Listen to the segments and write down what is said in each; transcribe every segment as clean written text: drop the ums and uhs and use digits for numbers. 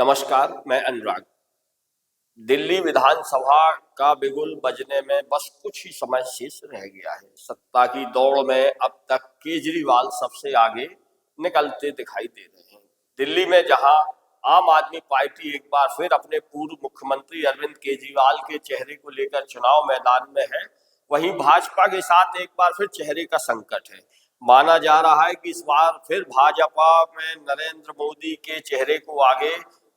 नमस्कार, मैं अनुराग। दिल्ली विधानसभा का बिगुल बजने में बस कुछ ही समय शेष रह गया है। सत्ता की दौड़ में अब तक केजरीवाल सबसे आगे निकलते दिखाई दे रहे हैं। दिल्ली में जहां आम आदमी पार्टी एक बार फिर अपने पूर्व मुख्यमंत्री अरविंद केजरीवाल के चेहरे को लेकर चुनाव मैदान में है, वहीं भाजपा के साथ एक बार फिर चेहरे का संकट है। माना जा रहा है कि इस बार फिर भाजपा में नरेंद्र मोदी के चेहरे को आगे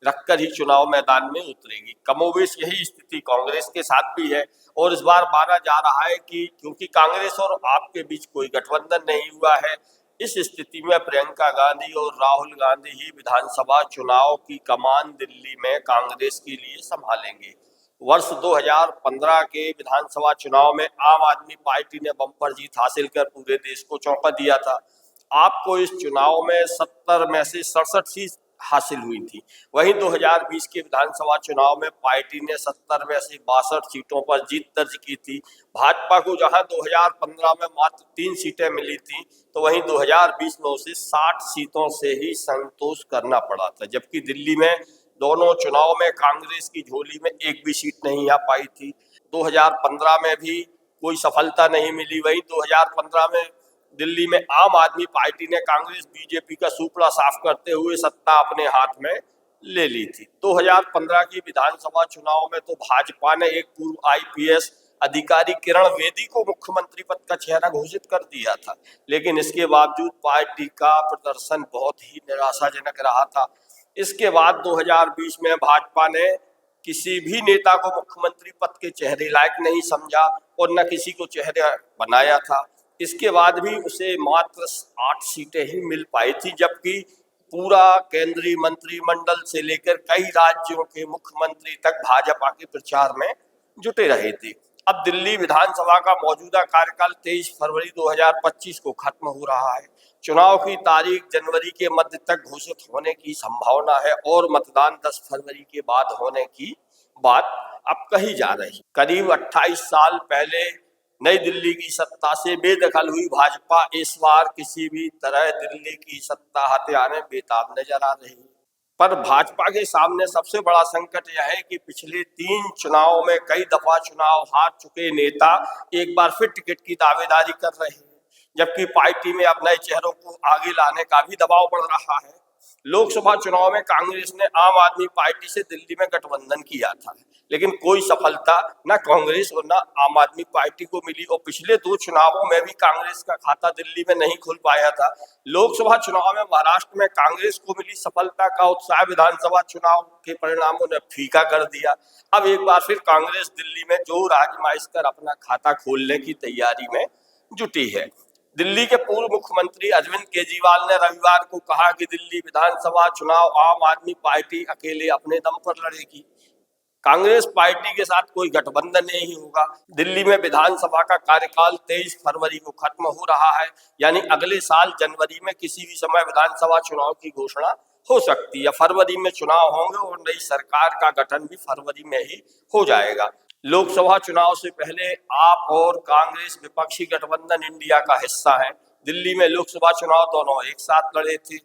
रखकर ही चुनाव मैदान में उतरेगी। कमोबेश यही स्थिति कांग्रेस के साथ भी है और इस बार माना जा रहा है कि क्योंकि कांग्रेस और आप के बीच कोई गठबंधन नहीं हुआ है, इस स्थिति में प्रियंका गांधी और राहुल गांधी ही विधानसभा चुनाव की कमान दिल्ली में कांग्रेस के लिए संभालेंगे। वर्ष 2015 के विधानसभा चुनाव में आम आदमी पार्टी ने बम्पर जीत हासिल कर पूरे देश को चौंका दिया था। आपको इस चुनाव में 70 में से 67 सीट हासिल हुई थी। वहीं 2020 के विधानसभा चुनाव में पार्टी ने 70 में से 62 सीटों पर जीत दर्ज की थी। भाजपा को जहां 2015 में मात्र 3 सीटें मिली थी, तो वहीं 2020 में उसे 60 सीटों से ही संतोष करना पड़ा था, जबकि दिल्ली में दोनों चुनाव में कांग्रेस की झोली में एक भी सीट नहीं आ पाई थी। 2015 में भी कोई सफलता नहीं मिली। वहीं 2015 में दिल्ली में आम आदमी पार्टी ने कांग्रेस बीजेपी का सुपड़ा साफ करते हुए सत्ता अपने हाथ में ले ली थी। 2015 की विधानसभा चुनाव में तो भाजपा ने एक पूर्व आईपीएस अधिकारी किरण बेदी को मुख्यमंत्री पद का चेहरा घोषित कर दिया था, लेकिन इसके बावजूद पार्टी का प्रदर्शन बहुत ही निराशाजनक रहा था। इसके बाद 2020 में भाजपा ने किसी भी नेता को मुख्यमंत्री पद के चेहरे लायक नहीं समझा और न किसी को चेहरे बनाया था। इसके बाद भी उसे मात्र 8 सीटें ही मिल पाई थी, जबकि पूरा केंद्रीय मंत्रिमंडल से लेकर कई राज्यों के मुख्यमंत्री तक भाजपा के प्रचार में जुटे रहे थे। अब दिल्ली विधानसभा का मौजूदा कार्यकाल 23 फरवरी 2025 को खत्म हो रहा है। चुनाव की तारीख जनवरी के मध्य तक घोषित होने की संभावना है और मतदान 10 फरवरी के बाद होने की बात अब कही जा रही है। करीब 28 साल पहले नई दिल्ली की सत्ता से बेदखल हुई भाजपा इस बार किसी भी तरह दिल्ली की सत्ता हथियाने बेताब नजर आ रही है। पर भाजपा के सामने सबसे बड़ा संकट यह है कि पिछले 3 चुनावों में कई दफा चुनाव हार चुके नेता एक बार फिर टिकट की दावेदारी कर रहे हैं, जबकि पार्टी में अब नए चेहरों को आगे लाने का भी दबाव बढ़ रहा है। लोकसभा चुनाव में कांग्रेस ने आम आदमी पार्टी से दिल्ली में गठबंधन किया था, लेकिन कोई सफलता न कांग्रेस और न आम आदमी पार्टी को मिली और पिछले 2 चुनावों में भी कांग्रेस का खाता दिल्ली में नहीं खुल पाया था। लोकसभा चुनाव में महाराष्ट्र में कांग्रेस को मिली सफलता का उत्साह विधानसभा चुनाव के परिणामों ने फीका कर दिया। अब एक बार फिर कांग्रेस दिल्ली में जोर आजमाइश कर अपना खाता खोलने की तैयारी में जुटी है। दिल्ली के पूर्व मुख्यमंत्री अरविंद केजरीवाल ने रविवार को कहा कि दिल्ली विधानसभा चुनाव आम आदमी पार्टी अकेले अपने दम पर लड़ेगी। कांग्रेस पार्टी के साथ कोई गठबंधन नहीं होगा। दिल्ली में विधानसभा का कार्यकाल 23 फरवरी को खत्म हो रहा है, यानी अगले साल जनवरी में किसी भी समय विधानसभा चुनाव की घोषणा हो सकती है। फरवरी में चुनाव होंगे और नई सरकार का गठन भी फरवरी में ही हो जाएगा। लोकसभा चुनाव से पहले आप और कांग्रेस विपक्षी गठबंधन इंडिया का हिस्सा है। दिल्ली में लोकसभा चुनाव दोनों एक साथ लड़े थे।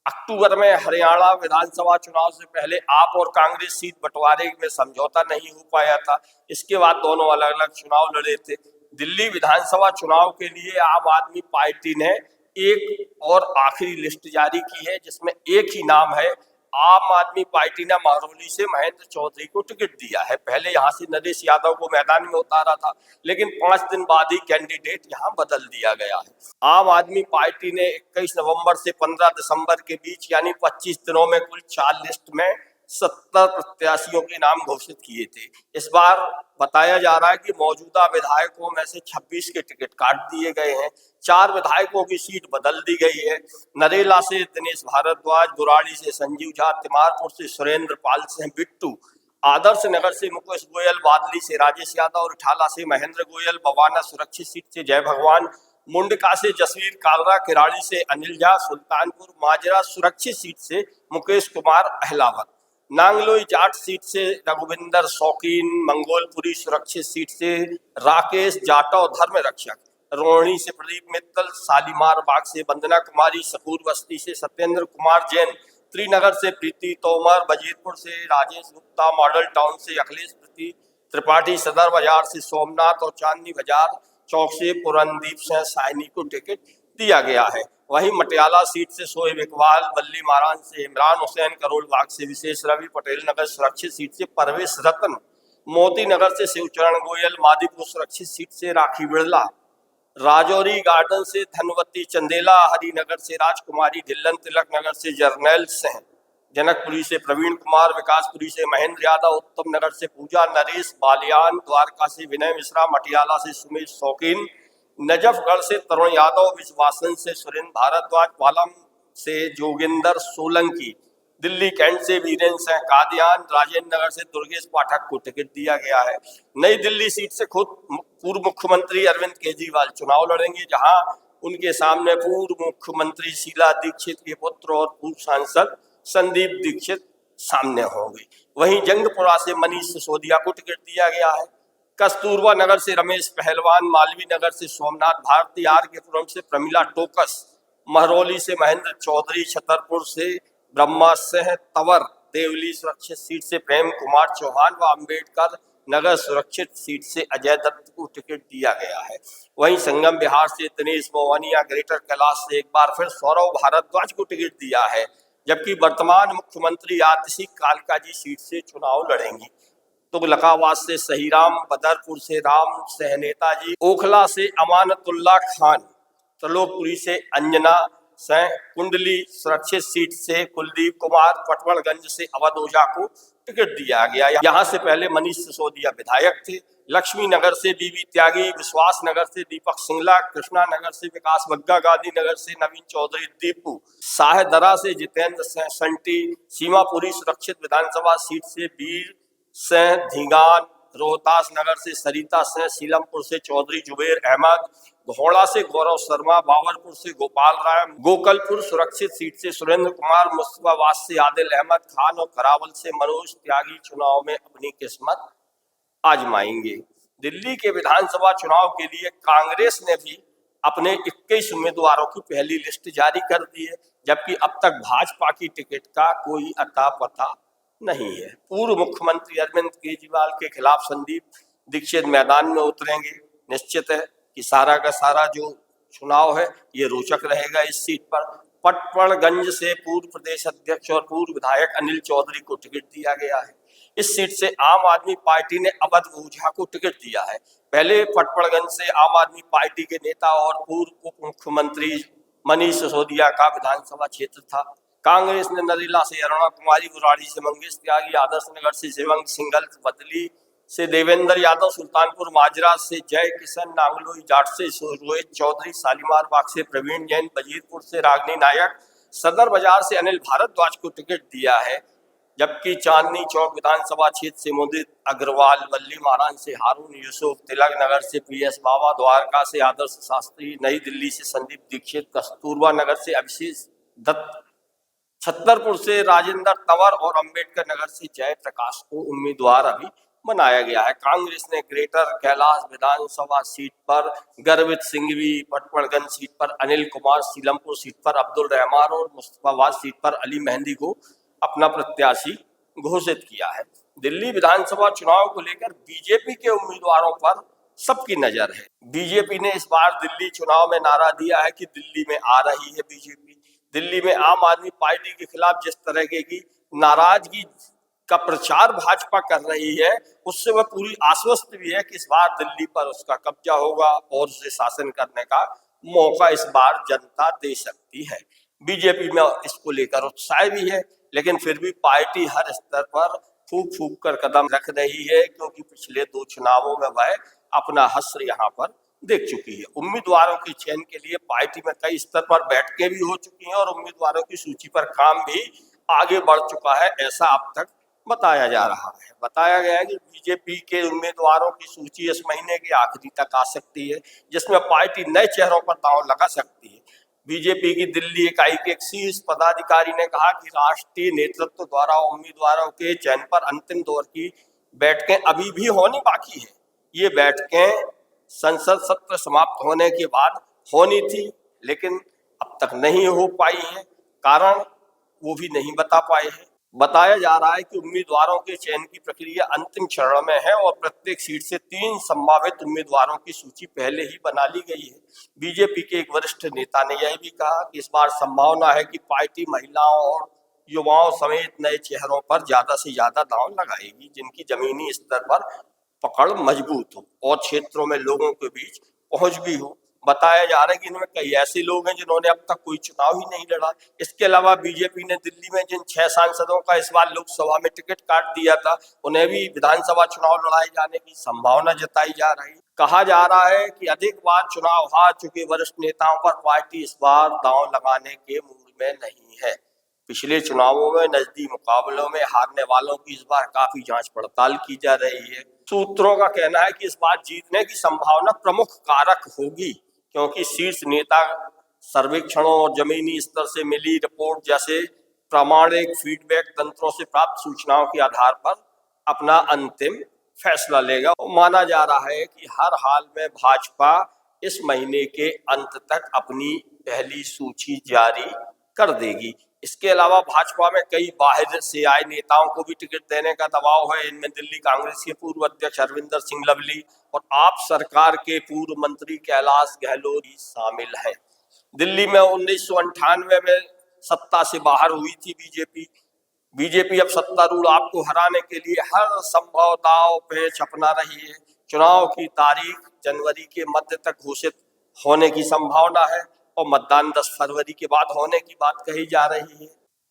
अक्टूबर में हरियाणा विधानसभा चुनाव से पहले आप और कांग्रेस सीट बंटवारे में समझौता नहीं हो पाया था। इसके बाद दोनों अलग अलग चुनाव लड़े थे। दिल्ली विधानसभा चुनाव के लिए आम आदमी पार्टी ने एक और आखिरी लिस्ट जारी की है, जिसमें एक ही नाम है। आम आदमी पार्टी ने महरौली से महेंद्र चौधरी को टिकट दिया है। पहले यहां से नरेश यादव को मैदान में उतारा था, लेकिन 5 दिन बाद ही कैंडिडेट यहां बदल दिया गया है। आम आदमी पार्टी ने 21 नवंबर से 15 दिसंबर के बीच यानी 25 दिनों में कुल 4 लिस्ट में 70 प्रत्याशियों के नाम घोषित किए थे। इस बार बताया जा रहा है कि मौजूदा विधायकों में से 26 के टिकट काट दिए गए हैं। 4 विधायकों की सीट बदल दी गई है। नरेला से दिनेश भारद्वाज, बुराड़ी से संजीव झा, तिमारपुर से सुरेंद्र पाल सिंह बिट्टू, आदर्श नगर से मुकेश गोयल, बादली से राजेश यादव और ठाला से महेंद्र गोयल, बवाना सुरक्षित सीट से जय भगवान, मुंडका से जसवीर कालरा, किराड़ी से अनिल झा, सुल्तानपुर माजरा सुरक्षित सीट से मुकेश कुमार अहलावत, नांगलोई जाट सीट से रघुविंदर शौकीन, मंगोलपुरी सुरक्षित सीट से राकेश जाटव धर्म रक्षक, रोहिणी से प्रदीप मित्तल, शालीमार बाग से वंदना कुमारी, सकूर बस्ती से सत्येंद्र कुमार जैन, त्रिनगर से प्रीति तोमर, वजीरपुर से राजेश गुप्ता, मॉडल टाउन से अखिलेश त्रिपाठी, सदर बाजार से सोमनाथ और चांदनी बाजार चौक से पूरनदीप सिंह साइनी को टिकट दिया गया है। वहीं मटियाला सीट से शोएब इकबाल, बल्ली मारान से इमरान हुसैन, करोल बाग से विशेष रवि, पटेल नगर सुरक्षित सीट से परवेश रतन, मोती नगर से शिवचरण गोयल, मादीपुर सुरक्षित सीट से राखी बिड़ला, राजौरी गार्डन से धनवती चंदेला, हरिनगर से राजकुमारी ढिल्लन, तिलक नगर से जर्नैल सिंह, जनकपुरी से प्रवीण कुमार, विकासपुरी से महेंद्र यादव, उत्तम नगर से पूजा नरेश बालियान, द्वारका से विनय मिश्रा, मटियाला से सुमेश शौकीन, नजफगढ़ से तरुण यादव, विश्वासन से सुरेंद्र भारद्वाज, पालम से जोगिंदर सोलंकी, दिल्ली कैंट से वीरेंद्र सिंह कादियान, राजेंद्र नगर से दुर्गेश पाठक को टिकट दिया गया है। नई दिल्ली सीट से खुद पूर्व मुख्यमंत्री अरविंद केजरीवाल चुनाव लड़ेंगे, जहां उनके सामने पूर्व मुख्यमंत्री शीला दीक्षित के पुत्र और पूर्व सांसद संदीप दीक्षित सामने होंगे। वहीं जंगपुरा से मनीष सिसोदिया को टिकट दिया गया है। कस्तूरबा नगर से रमेश पहलवान, मालवीय नगर से सोमनाथ भारती, आर के पुरम से प्रमिला टोकस, महरौली से महेंद्र चौधरी, छतरपुर से ब्रह्मा सिंह तंवर, देवली सुरक्षित सीट से प्रेम कुमार चौहान व अम्बेडकर नगर सुरक्षित सीट से अजय दत्त को टिकट दिया गया है। वहीं संगम बिहार से दिनेश मोहनिया, ग्रेटर कैलाश से एक बार फिर सौरव भारद्वाज को टिकट दिया है, जबकि वर्तमान मुख्यमंत्री आतिशी कालकाजी सीट से चुनाव लड़ेंगी। तुगलकाबाद से सहीराम, बदरपुर से राम सह नेताजी, ओखला से अमानतुल्ला खान, त्रिलोकपुरी से अंजना सह, कुंडली सुरक्षित सीट से कुलदीप कुमार, पटवड़गंज से अवध ओझा को टिकट दिया गया। यहाँ से पहले मनीष सिसोदिया विधायक थे। लक्ष्मी नगर से बीबी त्यागी, विश्वास नगर से दीपक सिंगला, कृष्णा नगर से विकास बग्गा, गांधी नगर से नवीन चौधरी दीपू, साहेदरा से जितेंद्र सिंह संटी, सीमापुरी सुरक्षित विधानसभा सीट से वीर सिंह धीगान, रोहतास नगर से सरिता सिंह, सीलमपुर से चौधरी जुबेर अहमद, घोड़ा से गौरव शर्मा, बावरपुर से गोपाल राय, गोकलपुर सुरक्षित सीट से सुरेंद्र कुमार, मुस्तफाबाद से आदिल अहमद खान और करावल से मनोज त्यागी चुनाव में अपनी किस्मत आजमाएंगे। दिल्ली के विधानसभा चुनाव के लिए कांग्रेस ने भी अपने 21 उम्मीदवारों की पहली लिस्ट जारी कर दी है, जबकि अब तक भाजपा की टिकट का कोई अता पता नहीं है। पूर्व मुख्यमंत्री अरविंद केजरीवाल के खिलाफ संदीप दीक्षित मैदान में उतरेंगे। निश्चित है कि सारा का सारा जो चुनाव है ये रोचक रहेगा। इस सीट पर पटवड़गंज से पूर्व प्रदेश अध्यक्ष और पूर्व विधायक अनिल चौधरी को टिकट दिया गया है। इस सीट से आम आदमी पार्टी ने अवध ओझा को टिकट दिया है। पहले पटवड़गंज से आम आदमी पार्टी के नेता और पूर्व उप मुख्यमंत्री मनीष सिसोदिया का विधानसभा क्षेत्र था। कांग्रेस ने नरेला से अरुणा कुमारी, बुराड़ी से मंगेश त्यागी, आदर्श नगर से शिवंग सिंघल, बदली से देवेंद्र यादव, सुल्तानपुर माजरा से जय किशन, नांगलोई जाट से रोहित चौधरी, शालीमार बाग से प्रवीण जैन, वजीरपुर से रागनी नायक, सदर बाजार से अनिल भारद्वाज को टिकट दिया है, जबकि चांदनी चौक विधानसभा क्षेत्र से मुदित अग्रवाल, बल्ली मारान से हारून यूसुफ, तिलक नगर से पीएस बाबा, द्वारका से आदर्श शास्त्री, नई दिल्ली से संदीप दीक्षित, कस्तूरबा नगर से अभिषेक दत्त, छतरपुर से राजेंद्र तंवर और अंबेडकर नगर से जयप्रकाश को उम्मीदवार अभी बनाया गया है। कांग्रेस ने ग्रेटर कैलाश विधानसभा सीट पर गर्वित सिंघवी, पटवड़गंज सीट पर अनिल कुमार, सीलमपुर सीट पर अब्दुल रहमान और मुस्तफाबाद सीट पर अली मेहंदी को अपना प्रत्याशी घोषित किया है। दिल्ली विधानसभा चुनाव को लेकर बीजेपी के उम्मीदवारों पर सबकी नजर है। बीजेपी ने इस बार दिल्ली चुनाव में नारा दिया है कि दिल्ली में आ रही है बीजेपी। दिल्ली में आम आदमी पार्टी के खिलाफ जिस तरह की नाराजगी का प्रचार भाजपा कर रही है, उससे वह पूरी आश्वस्त भी है कि इस बार दिल्ली पर उसका कब्जा होगा और उसे शासन करने का मौका इस बार जनता दे सकती है। बीजेपी में इसको लेकर उत्साह भी है, लेकिन फिर भी पार्टी हर स्तर पर फूक फूक कर कदम रख रही है, क्योंकि पिछले 2 चुनावों में वह अपना हश्र यहाँ पर देख चुकी है। उम्मीदवारों के चयन के लिए पार्टी में कई स्तर पर बैठकें भी हो चुकी हैं और उम्मीदवारों की सूची पर काम भी आगे बढ़ चुका है, ऐसा अब तक बताया जा रहा है। बताया गया है कि बीजेपी के उम्मीदवारों की सूची इस महीने के आखिरी तक आ सकती है, जिसमें पार्टी नए चेहरों पर दांव लगा सकती है। बीजेपी की दिल्ली इकाई के एक शीर्ष पदाधिकारी ने कहा कि राष्ट्रीय नेतृत्व द्वारा उम्मीदवारों के चयन पर अंतिम दौर की बैठकें अभी भी होनी बाकी है। ये बैठकें संसद सत्र समाप्त होने के बाद होनी थी, लेकिन अब तक नहीं हो पाई है। कारण वो भी नहीं बता पाए हैं। बताया जा रहा है कि उम्मीदवारों के चयन की प्रक्रिया अंतिम चरण में है और प्रत्येक सीट से 3 संभावित उम्मीदवारों की सूची पहले ही बना ली गई है। बीजेपी के एक वरिष्ठ नेता ने यह भी कहा कि इस बार संभावना है कि पार्टी महिलाओं और युवाओं समेत नए चेहरों पर ज्यादा से ज्यादा दांव लगाएगी, जिनकी जमीनी स्तर पर पकड़ मजबूत हो और क्षेत्रों में लोगों के बीच पहुंच भी हो। बताया जा रहा है कि इनमें कई ऐसे लोग हैं जिन्होंने अब तक कोई चुनाव ही नहीं लड़ा। इसके अलावा बीजेपी ने दिल्ली में जिन 6 सांसदों का इस बार लोकसभा में टिकट काट दिया था, उन्हें भी विधानसभा चुनाव लड़ाए जाने की संभावना जताई जा रही है। कहा जा रहा है कि अधिक बार चुनाव हार चुके वरिष्ठ नेताओं पर पार्टी इस बार दांव लगाने के मूड में नहीं है। पिछले चुनावों में नजदीक मुकाबलों में हारने वालों की इस बार काफी जांच पड़ताल की जा रही है। सूत्रों का कहना है कि इस बार जीतने की संभावना प्रमुख कारक होगी, क्योंकि शीर्ष नेता सर्वेक्षणों और जमीनी स्तर से मिली रिपोर्ट जैसे प्रामाणिक फीडबैक तंत्रों से प्राप्त सूचनाओं के आधार पर अपना अंतिम फैसला लेगा। माना जा रहा है कि हर हाल में भाजपा इस महीने के अंत तक अपनी पहली सूची जारी कर देगी। इसके अलावा भाजपा में कई बाहर से आए नेताओं को भी टिकट देने का दबाव है। इनमें दिल्ली कांग्रेस के पूर्व अध्यक्ष हरविंदर सिंह लवली और आप सरकार के पूर्व मंत्री कैलाश गहलोत भी शामिल हैं। दिल्ली में 1998 में सत्ता से बाहर हुई थी बीजेपी अब सत्तारूढ़ आपको हराने के लिए हर संभव दांव पेच अपना रही है। चुनाव की तारीख जनवरी के मध्य तक घोषित होने की संभावना है और मतदान 10 फरवरी के बाद होने की बात कही जा रही है।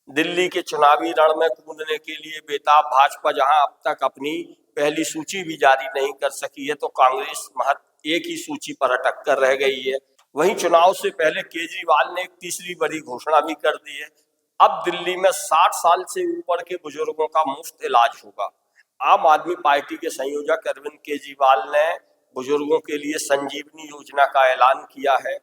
दिल्ली के चुनावी रण में कूदने के लिए बेताब भाजपा जहां अब तक अपनी पहली सूची भी जारी नहीं कर सकी है, तो कांग्रेस महज एक ही सूची पर अटक कर रह गई है। वहीं चुनाव से पहले केजरीवाल ने एक तीसरी बड़ी घोषणा भी कर दी है। अब दिल्ली में 60 साल से ऊपर के बुजुर्गों का मुफ्त इलाज होगा। आम आदमी पार्टी के संयोजक अरविंद केजरीवाल ने बुजुर्गों के लिए संजीवनी योजना का ऐलान किया है।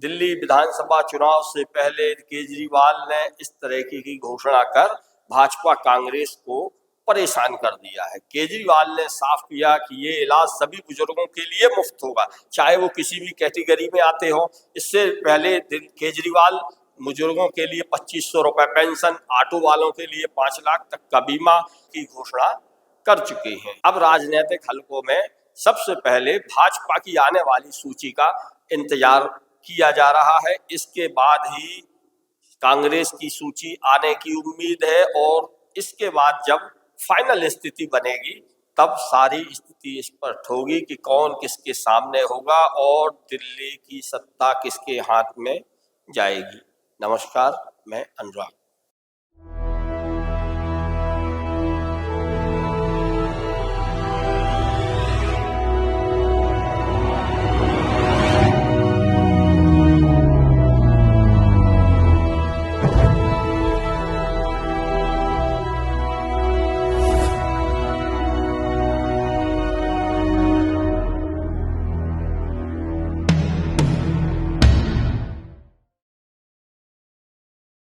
दिल्ली विधानसभा चुनाव से पहले केजरीवाल ने इस तरह की घोषणा कर भाजपा कांग्रेस को परेशान कर दिया है। केजरीवाल ने साफ किया कि ये इलाज सभी बुजुर्गों के लिए मुफ्त होगा, चाहे वो किसी भी कैटेगरी में आते हो। इससे पहले केजरीवाल बुजुर्गों के लिए 2500 रुपए पेंशन, ऑटो वालों के लिए 5 लाख तक का बीमा की घोषणा कर चुके हैं। अब राजनीतिक हलकों में सबसे पहले भाजपा की आने वाली सूची का इंतजार किया जा रहा है। इसके बाद ही कांग्रेस की सूची आने की उम्मीद है और इसके बाद जब फाइनल स्थिति बनेगी तब सारी स्थिति स्पष्ट होगी कि कौन किसके सामने होगा और दिल्ली की सत्ता किसके हाथ में जाएगी। नमस्कार, मैं अनुराग।